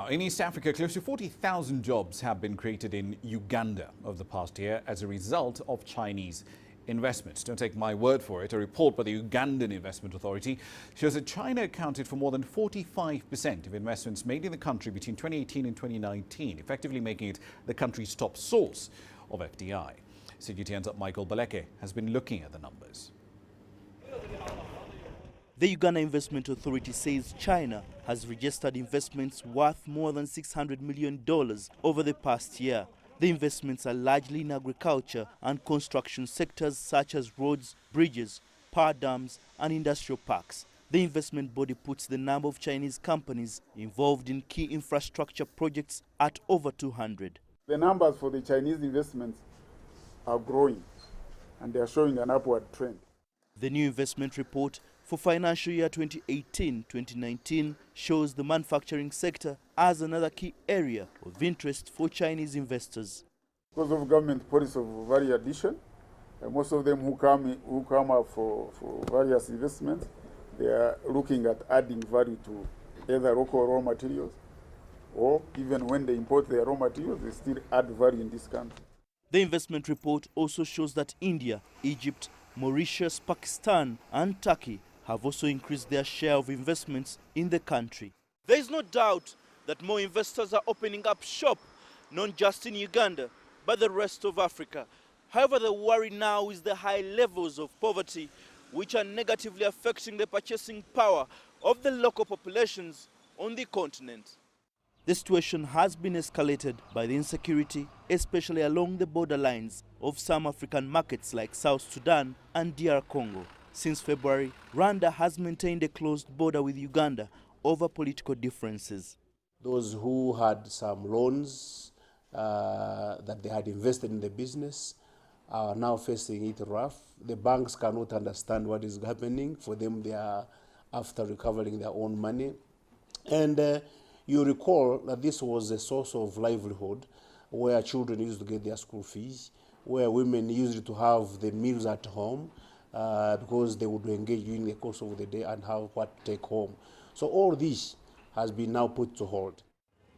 Now, in East Africa, close to 40,000 jobs have been created in Uganda over the past year as a result of Chinese investments. Don't take my word for it. A report by the Ugandan Investment Authority shows that China accounted for more than 45% of investments made in the country between 2018 and 2019, effectively making it the country's top source of FDI. CGTN's Michael Baleke has been looking at the numbers. The Uganda Investment Authority says China has registered investments worth more than $600 million over the past year. The investments are largely in agriculture and construction sectors such as roads, bridges, power dams and industrial parks. The investment body puts the number of Chinese companies involved in key infrastructure projects at over 200. The numbers for the Chinese investments are growing and they are showing an upward trend. The new investment report for financial year 2018-2019 shows the manufacturing sector as another key area of interest for Chinese investors. Because of government policy of value addition, most of them who come up for various investments, they are looking at adding value to either local raw materials, or even when they import their raw materials, they still add value in this country. The investment report also shows that India, Egypt, Mauritius, Pakistan and Turkey have also increased their share of investments in the country. There is no doubt that more investors are opening up shop, not just in Uganda, but the rest of Africa. However, the worry now is the high levels of poverty, which are negatively affecting the purchasing power of the local populations on the continent. The situation has been escalated by the insecurity, especially along the borderlines of some African markets like South Sudan and DR Congo. Since February, Rwanda has maintained a closed border with Uganda over political differences. Those who had some loans that they had invested in the business are now facing it rough. The banks cannot understand what is happening. For them, they are after recovering their own money. And you recall that this was a source of livelihood where children used to get their school fees, where women used to have the meals at home because they would engage during the course of the day and have what to take home. So all this has been now put to hold.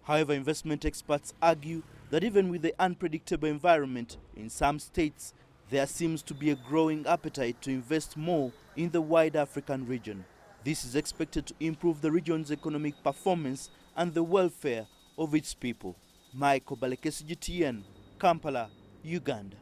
However, investment experts argue that even with the unpredictable environment in some states, there seems to be a growing appetite to invest more in the wider African region. This is expected to improve the region's economic performance and the welfare of its people. Michael Baleke, CGTN, Kampala, Uganda.